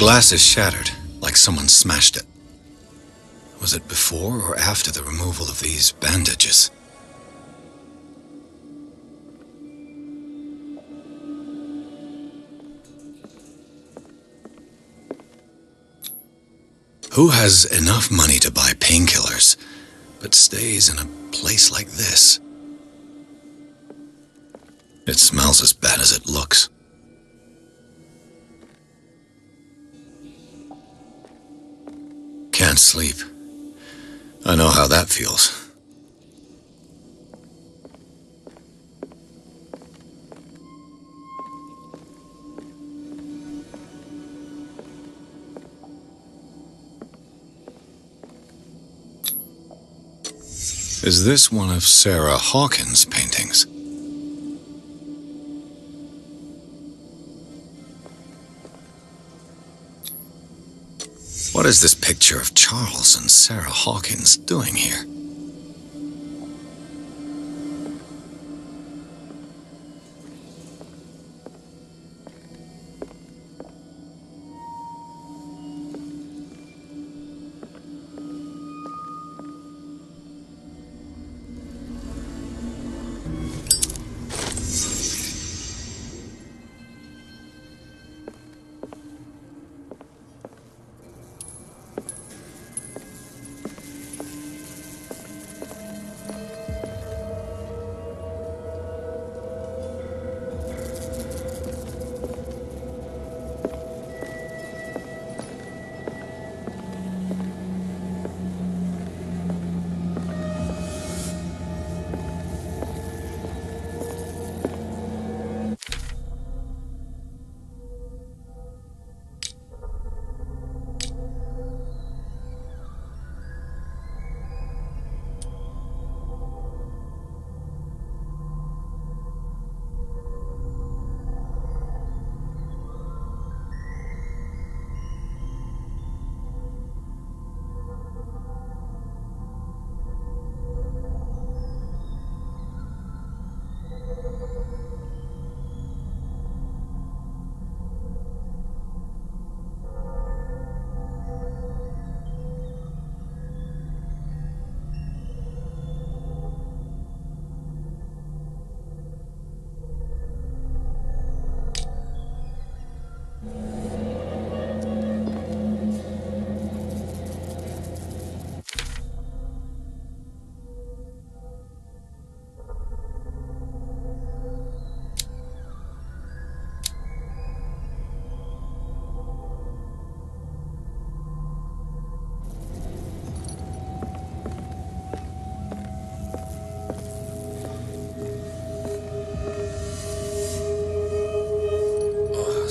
glass is shattered, like someone smashed it. Was it before or after the removal of these bandages? Who has enough money to buy painkillers, but stays in a place like this? It smells as bad as it looks. Can't sleep. I know how that feels. Is this one of Sarah Hawkins' paintings? What is this picture of Charles and Sarah Hawkins doing here?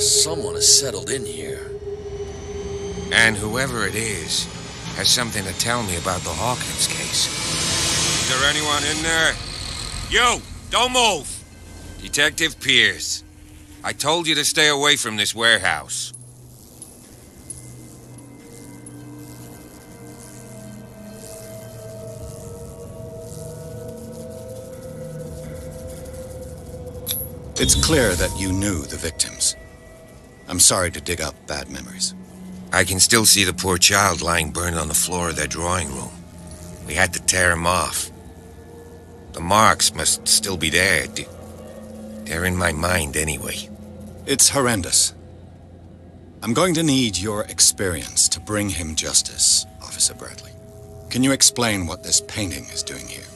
Someone has settled in here. And whoever it is has something to tell me about the Hawkins case. Is there anyone in there? You! Don't move! Detective Pierce. I told you to stay away from this warehouse. It's clear that you knew the victims. I'm sorry to dig up bad memories. I can still see the poor child lying burned on the floor of their drawing room. We had to tear him off. The marks must still be there. They're in my mind anyway. It's horrendous. I'm going to need your experience to bring him justice, Officer Bradley. Can you explain what this painting is doing here?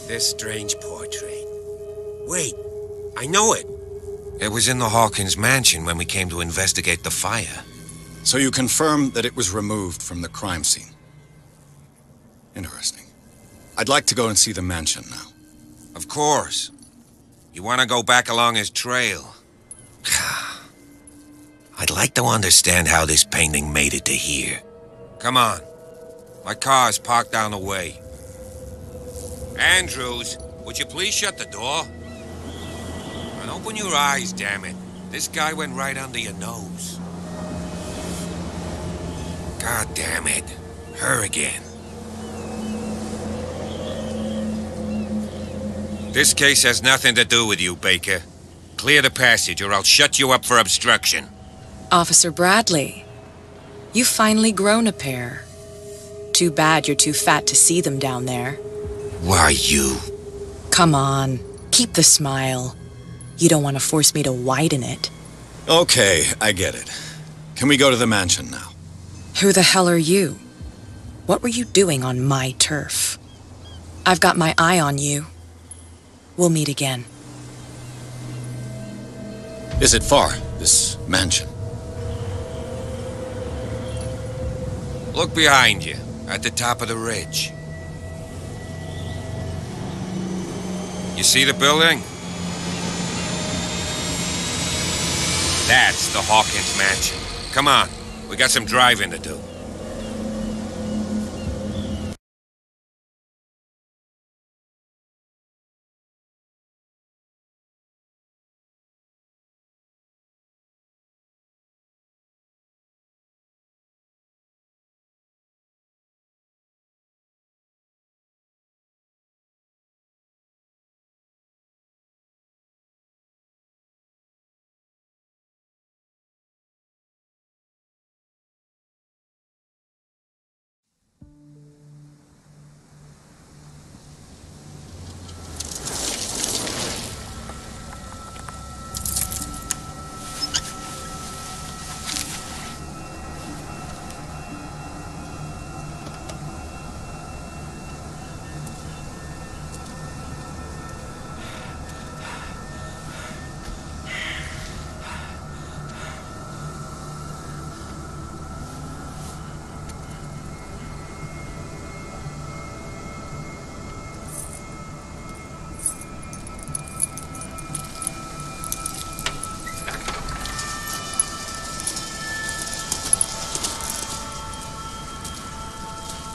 This strange portrait. Wait, I know it. It was in the Hawkins mansion when we came to investigate the fire. So you confirm that it was removed from the crime scene? Interesting. I'd like to go and see the mansion now. Of course. You want to go back along his trail? I'd like to understand how this painting made it to here. Come on. My car's parked down the way. Andrews, would you please shut the door? And open your eyes, damn it. This guy went right under your nose. God damn it. Her again. This case has nothing to do with you, Baker. Clear the passage or I'll shut you up for obstruction. Officer Bradley, You've finally grown a pair. Too bad you're too fat to see them down there. Why, you? Come on, keep the smile. You don't want to force me to widen it. Okay, I get it. Can we go to the mansion now? Who the hell are you? What were you doing on my turf? I've got my eye on you. We'll meet again. Is it far, this mansion? Look behind you, at the top of the ridge. You see the building? That's the Hawkins mansion. Come on, we got some driving to do.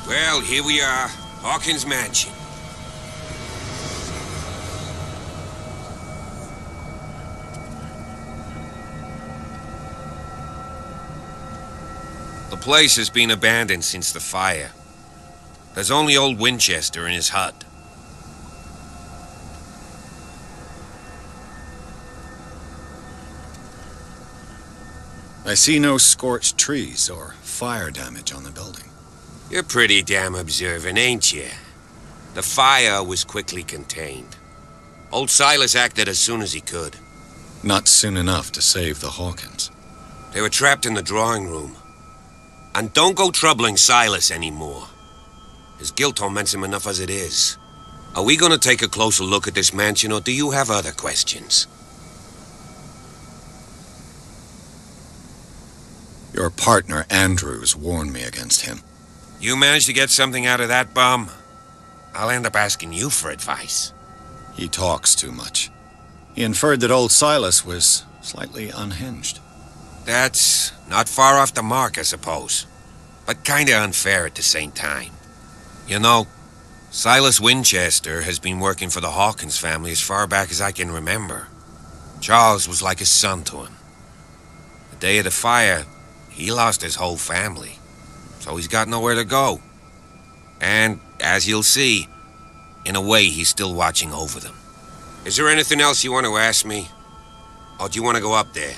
Well, here we are, Hawkins Mansion. The place has been abandoned since the fire. There's only old Winchester in his hut. I see no scorched trees or fire damage on the building. You're pretty damn observant, ain't you? The fire was quickly contained. Old Silas acted as soon as he could. Not soon enough to save the Hawkins. They were trapped in the drawing room. And don't go troubling Silas anymore. His guilt torments him enough as it is. Are we gonna take a closer look at this mansion, or do you have other questions? Your partner, Andrews, warned me against him. You managed to get something out of that bum? I'll end up asking you for advice. He talks too much. He inferred that old Silas was slightly unhinged. That's not far off the mark, I suppose. But kinda unfair at the same time. You know, Silas Winchester has been working for the Hawkins family as far back as I can remember. Charles was like a son to him. The day of the fire, he lost his whole family. So he's got nowhere to go. And, as you'll see, in a way, he's still watching over them. Is there anything else you want to ask me? Or do you want to go up there?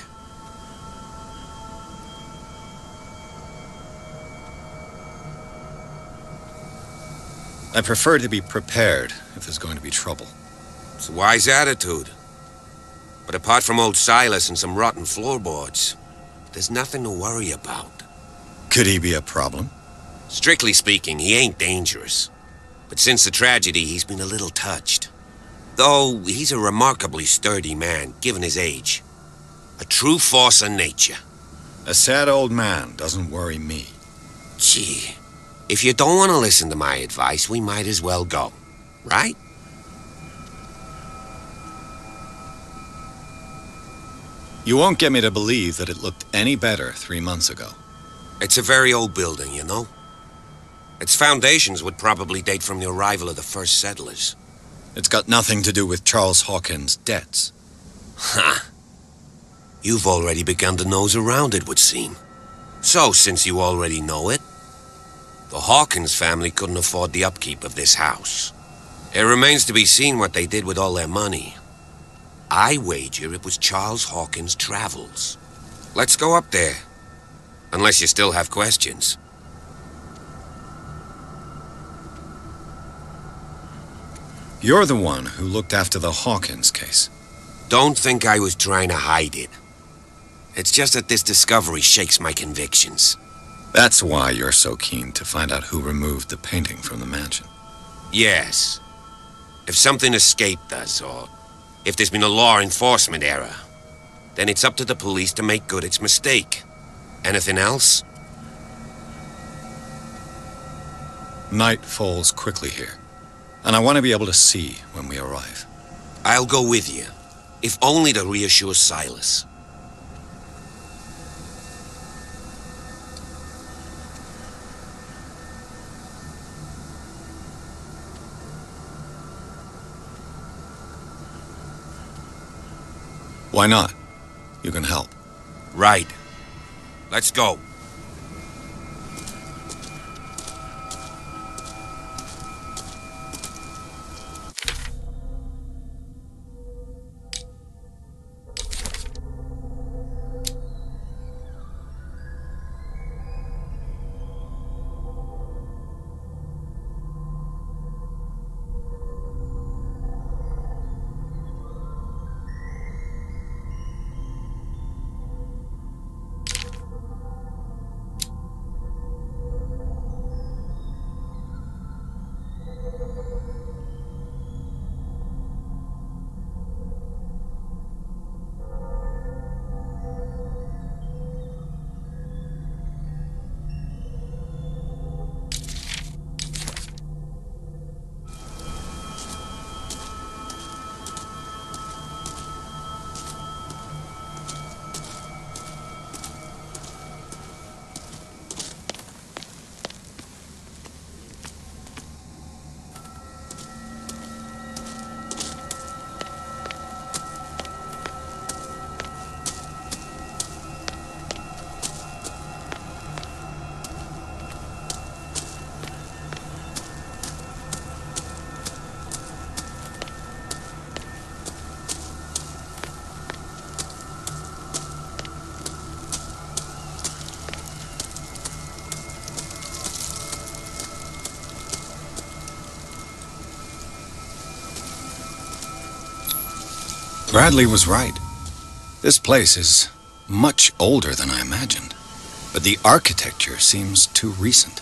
I prefer to be prepared if there's going to be trouble. It's a wise attitude. But apart from old Silas and some rotten floorboards, there's nothing to worry about. Could he be a problem? Strictly speaking, he ain't dangerous. But since the tragedy, he's been a little touched. Though, he's a remarkably sturdy man, given his age. A true force of nature. A sad old man doesn't worry me. Gee, if you don't want to listen to my advice, we might as well go. Right? You won't get me to believe that it looked any better 3 months ago. It's a very old building, you know? Its foundations would probably date from the arrival of the first settlers. It's got nothing to do with Charles Hawkins' debts. Ha! You've already begun to nose around, it would seem. So, since you already know it, the Hawkins family couldn't afford the upkeep of this house. It remains to be seen what they did with all their money. I wager it was Charles Hawkins' travels. Let's go up there. Unless you still have questions. You're the one who looked after the Hawkins case. Don't think I was trying to hide it. It's just that this discovery shakes my convictions. That's why you're so keen to find out who removed the painting from the mansion. Yes. If something escaped us, or if there's been a law enforcement error, then it's up to the police to make good its mistake. Anything else? Night falls quickly here, and I want to be able to see when we arrive. I'll go with you, if only to reassure Silas. Why not? You can help. Right. Let's go. Bradley was right. This place is much older than I imagined, but the architecture seems too recent.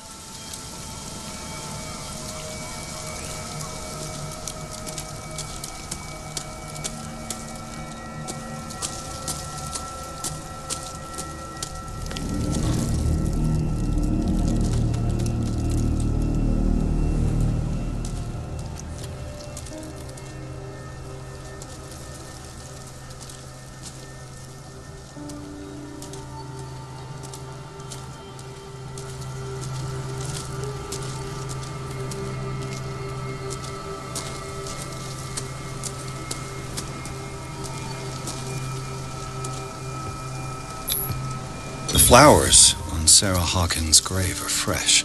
The flowers on Sarah Hawkins' grave are fresh.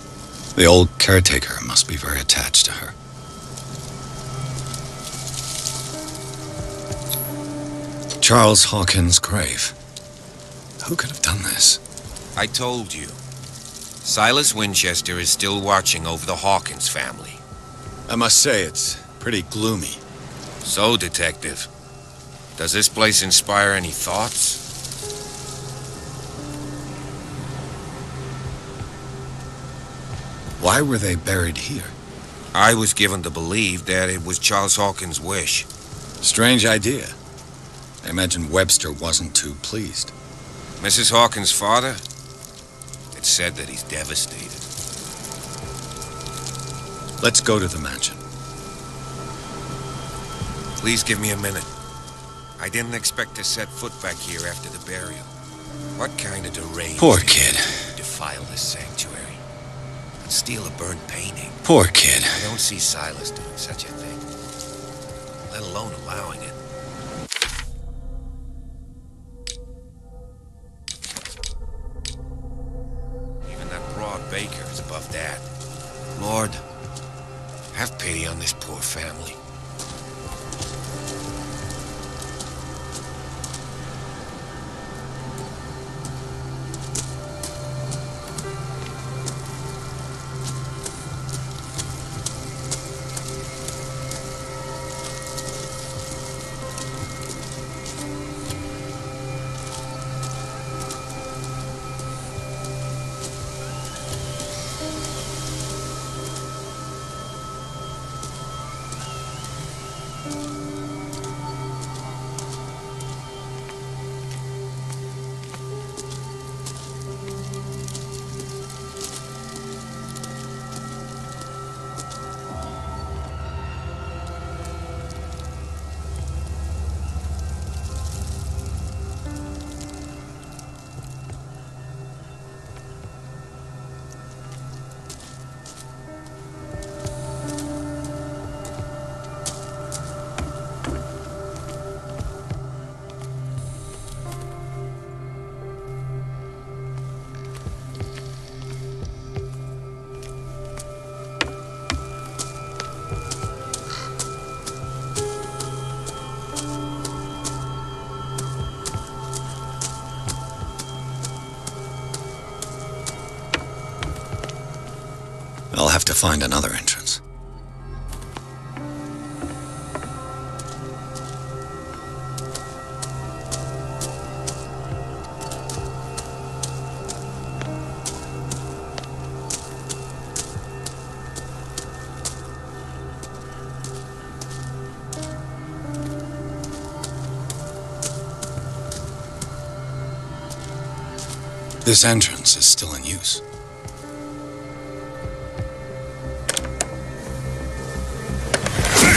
The old caretaker must be very attached to her. Charles Hawkins' grave. Who could have done this? I told you. Silas Winchester is still watching over the Hawkins family. I must say, it's pretty gloomy. So, Detective, does this place inspire any thoughts? Why were they buried here? I was given to believe that it was Charles Hawkins' wish. Strange idea. I imagine Webster wasn't too pleased. Mrs. Hawkins' father? It's said that he's devastated. Let's go to the mansion. Please give me a minute. I didn't expect to set foot back here after the burial. What kind of deranged... Poor kid. ...defile this sanctuary? And steal a burnt painting? Poor kid. I don't see Silas doing such a thing. Let alone allowing it. Even that broad baker is above that. Lord, have pity on this poor family. find another entrance. This entrance is still in use.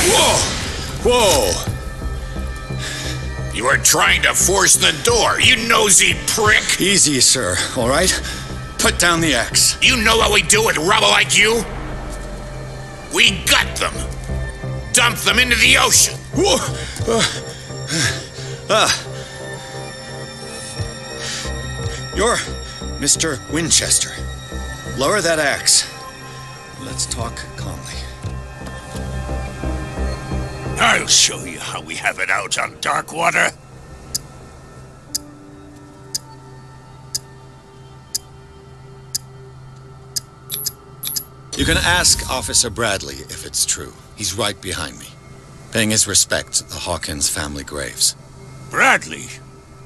Whoa! Whoa! You are trying to force the door, you nosy prick! Easy, sir, all right? Put down the axe. You know what we do with rubble like you? We gut them! Dump them into the ocean! Whoa! You're Mr. Winchester. Lower that axe. Let's talk calmly. I'll show you how we have it out on dark water. You can ask Officer Bradley if it's true. He's right behind me, paying his respects at the Hawkins family graves. Bradley?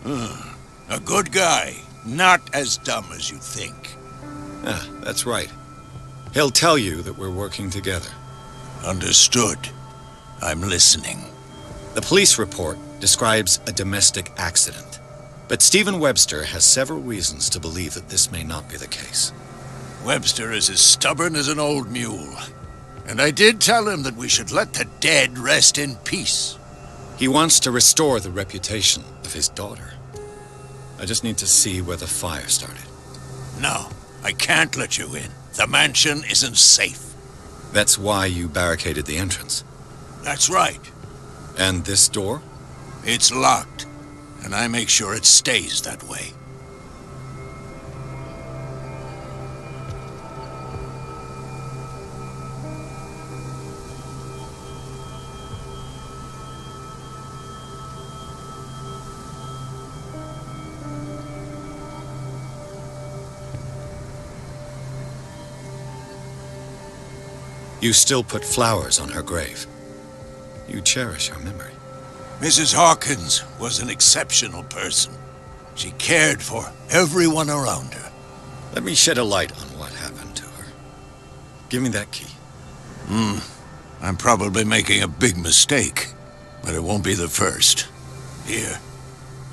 A good guy. Not as dumb as you think. Ah, that's right. He'll tell you that we're working together. Understood. I'm listening. The police report describes a domestic accident, but Stephen Webster has several reasons to believe that this may not be the case. Webster is as stubborn as an old mule. And I did tell him that we should let the dead rest in peace. He wants to restore the reputation of his daughter. I just need to see where the fire started. No, I can't let you in. The mansion isn't safe. That's why you barricaded the entrance. That's right. And this door? It's locked, and I make sure it stays that way. You still put flowers on her grave. You cherish her memory. Mrs. Hawkins was an exceptional person. She cared for everyone around her. Let me shed a light on what happened to her. Give me that key. I'm probably making a big mistake, but it won't be the first. Here,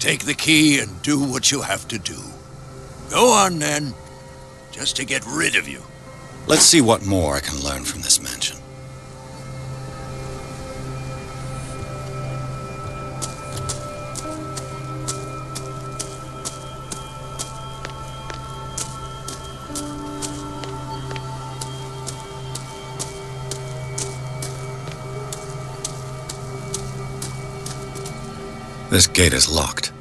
take the key and do what you have to do. Go on then, just to get rid of you. Let's see what more I can learn from this mansion. This gate is locked.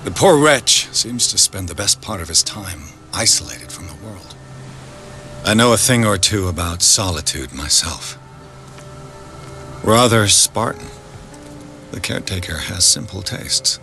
The poor wretch seems to spend the best part of his time isolated from the world. I know a thing or two about solitude myself. Rather Spartan. The caretaker has simple tastes.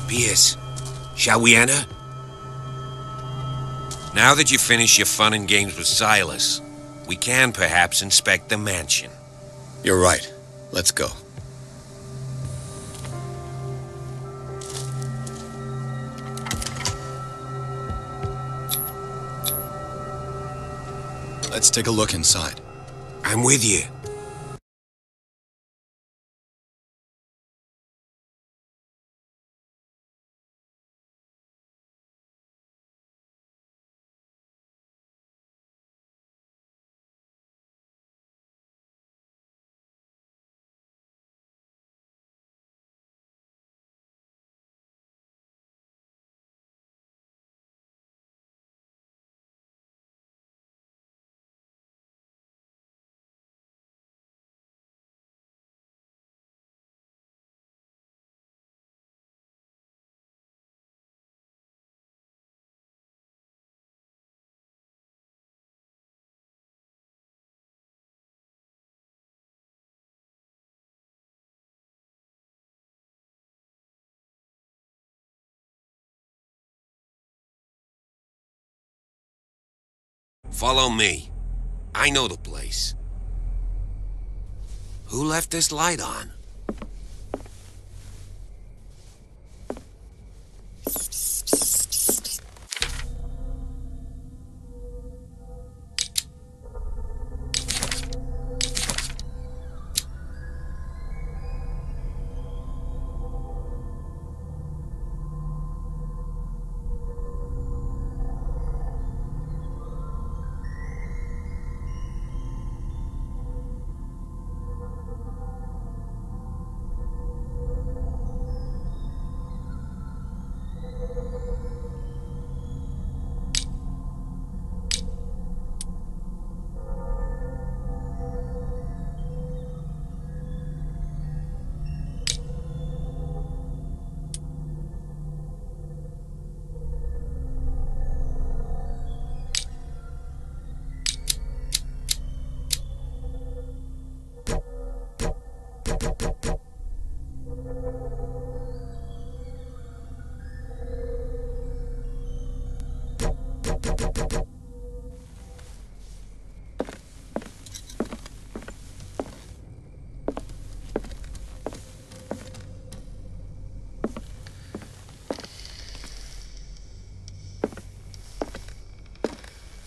Pierce, shall we enter? Now that you've finished your fun and games with Silas, we can perhaps inspect the mansion. You're right. Let's go. Let's take a look inside. I'm with you. Follow me. I know the place. Who left this light on?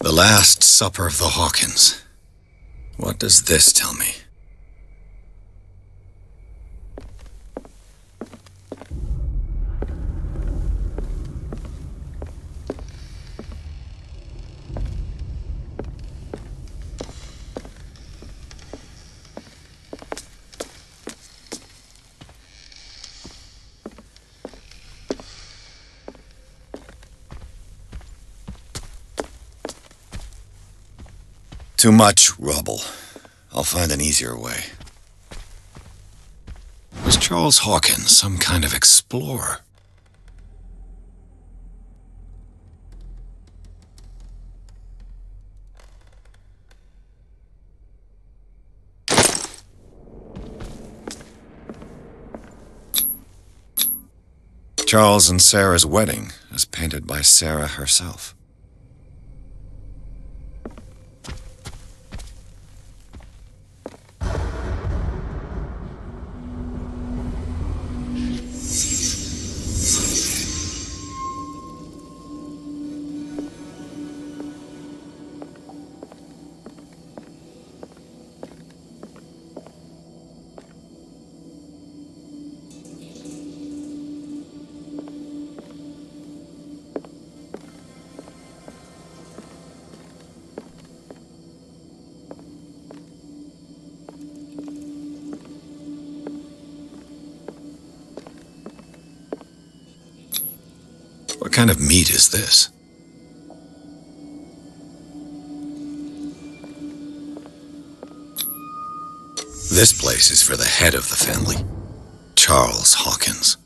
The Last Supper of the Hawkins. What does this tell me? Too much rubble. I'll find an easier way. Was Charles Hawkins some kind of explorer? Charles and Sarah's wedding, as painted by Sarah herself. What kind of meat is this? This place is for the head of the family, Charles Hawkins.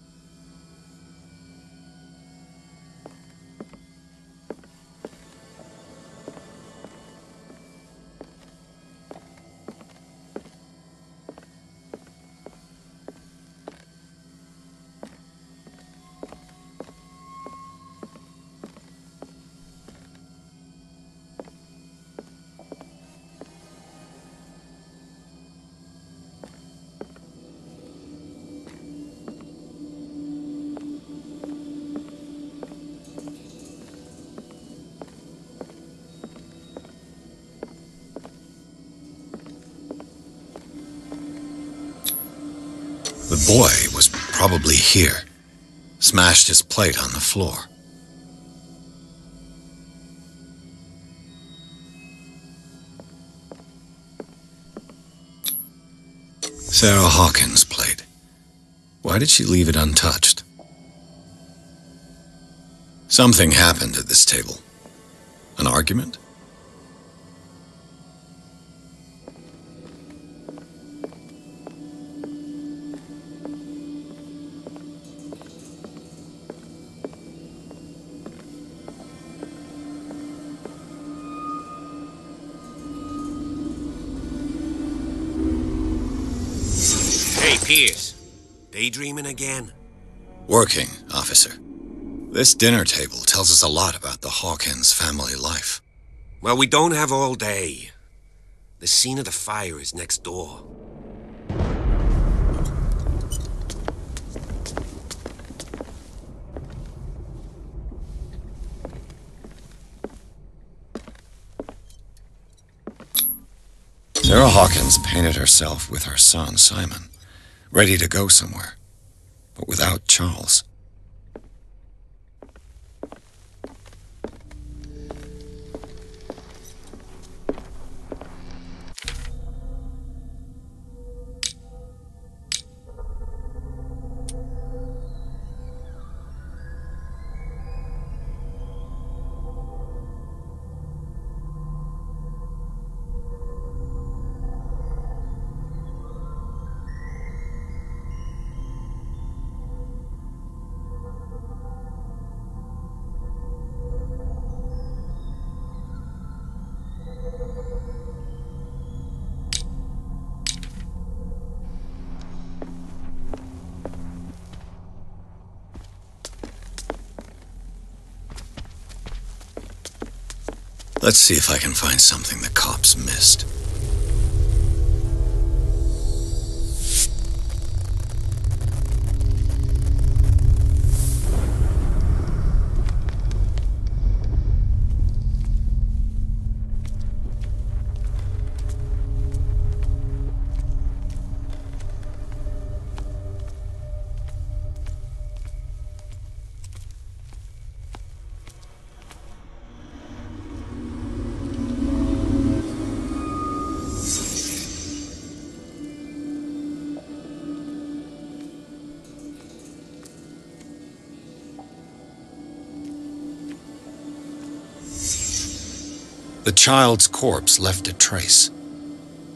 The boy was probably here. Smashed his plate on the floor. Sarah Hawkins' plate. Why did she leave it untouched? Something happened at this table. An argument? Hey, Pierce. Daydreaming again? Working, officer. This dinner table tells us a lot about the Hawkins family life. Well, we don't have all day. The scene of the fire is next door. Sarah Hawkins painted herself with her son, Simon, ready to go somewhere, but without Charles. Let's see if I can find something the cops missed. The child's corpse left a trace.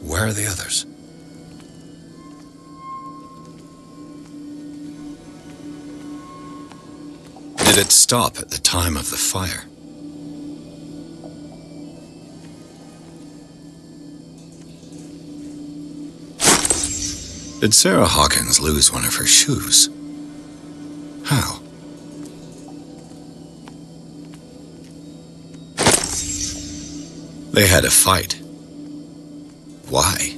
Where are the others? Did it stop at the time of the fire? Did Sarah Hawkins lose one of her shoes? How? They had a fight. Why?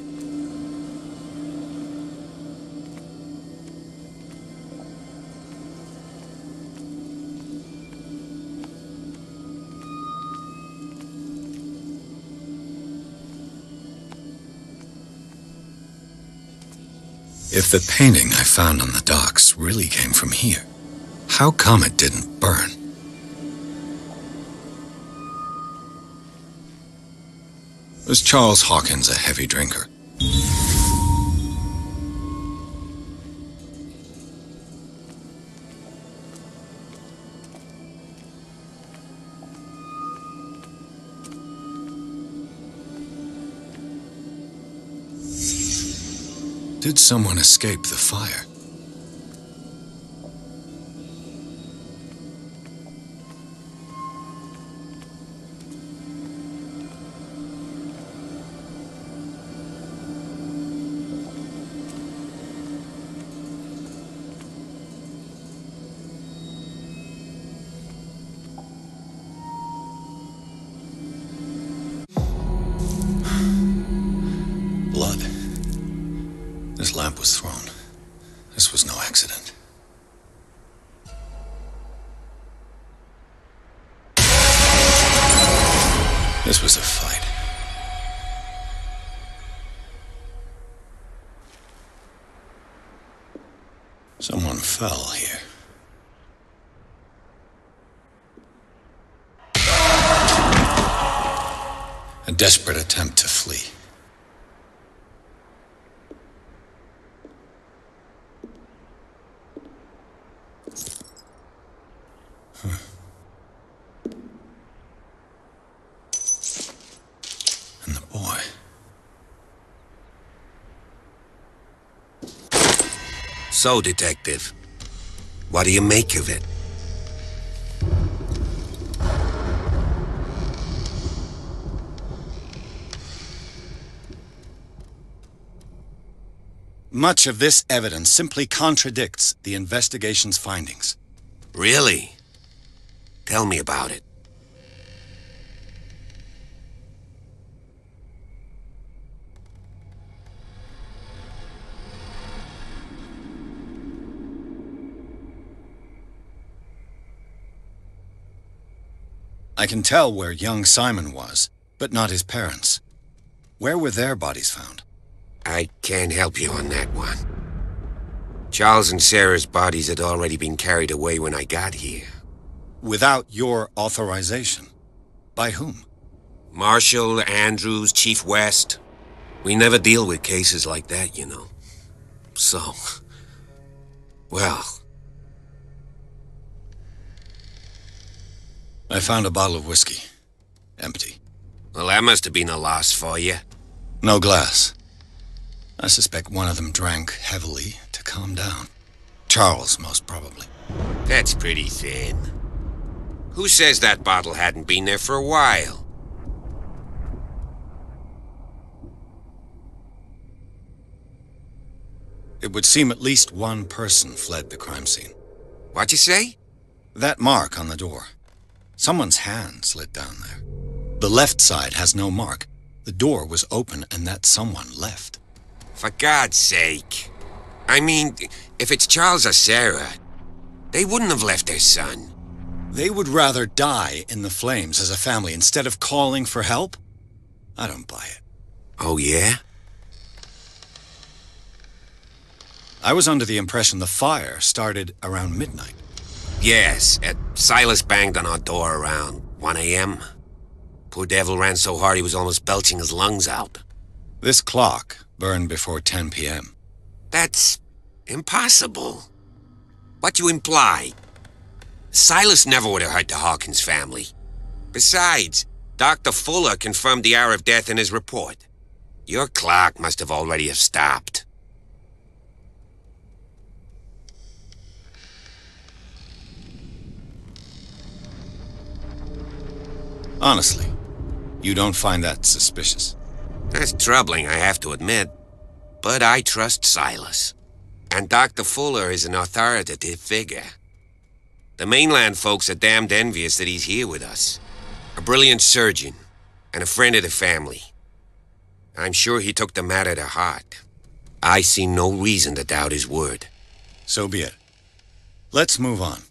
If the painting I found on the docks really came from here, how come it didn't burn? Was Charles Hawkins a heavy drinker? Did someone escape the fire? Blood. This lamp was thrown. This was no accident. This was a fight. Someone fell here. A desperate attempt to flee. And the boy. So, Detective, what do you make of it? Much of this evidence simply contradicts the investigation's findings. Really? Tell me about it. I can tell where young Simon was, but not his parents. Where were their bodies found? I can't help you on that one. Charles and Sarah's bodies had already been carried away when I got here. Without your authorization? By whom? Marshall, Andrews, Chief West. We never deal with cases like that, you know. So... well... I found a bottle of whiskey. Empty. Well, that must have been a loss for you. No glass. I suspect one of them drank heavily to calm down. Charles, most probably. That's pretty thin. Who says that bottle hadn't been there for a while? It would seem at least one person fled the crime scene. What'd you say? That mark on the door. Someone's hand slid down there. The left side has no mark. The door was open and that someone left. For God's sake. I mean, if it's Charles or Sarah, they wouldn't have left their son. They would rather die in the flames as a family instead of calling for help? I don't buy it. Oh, yeah? I was under the impression the fire started around midnight. Yes, Silas banged on our door around 1 a.m. Poor devil ran so hard he was almost belching his lungs out. This clock burned before 10 p.m. That's impossible. What you imply? Silas never would have hurt the Hawkins family. Besides, Dr. Fuller confirmed the hour of death in his report. Your clock must have already have stopped. Honestly, you don't find that suspicious? That's troubling, I have to admit. But I trust Silas. And Dr. Fuller is an authoritative figure. The mainland folks are damned envious that he's here with us. A brilliant surgeon, and a friend of the family. I'm sure he took the matter to heart. I see no reason to doubt his word. So be it. Let's move on.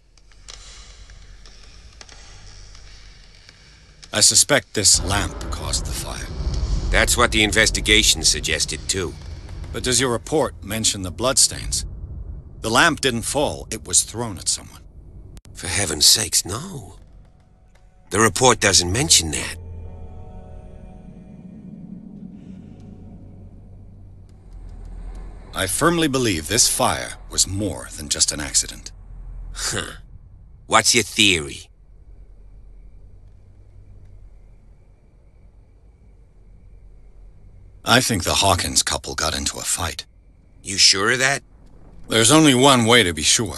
I suspect this lamp caused the fire. That's what the investigation suggested, too. But does your report mention the bloodstains? The lamp didn't fall, it was thrown at someone. For heaven's sakes, no. The report doesn't mention that. I firmly believe this fire was more than just an accident. Huh. What's your theory? I think the Hawkins couple got into a fight. You sure of that? There's only one way to be sure.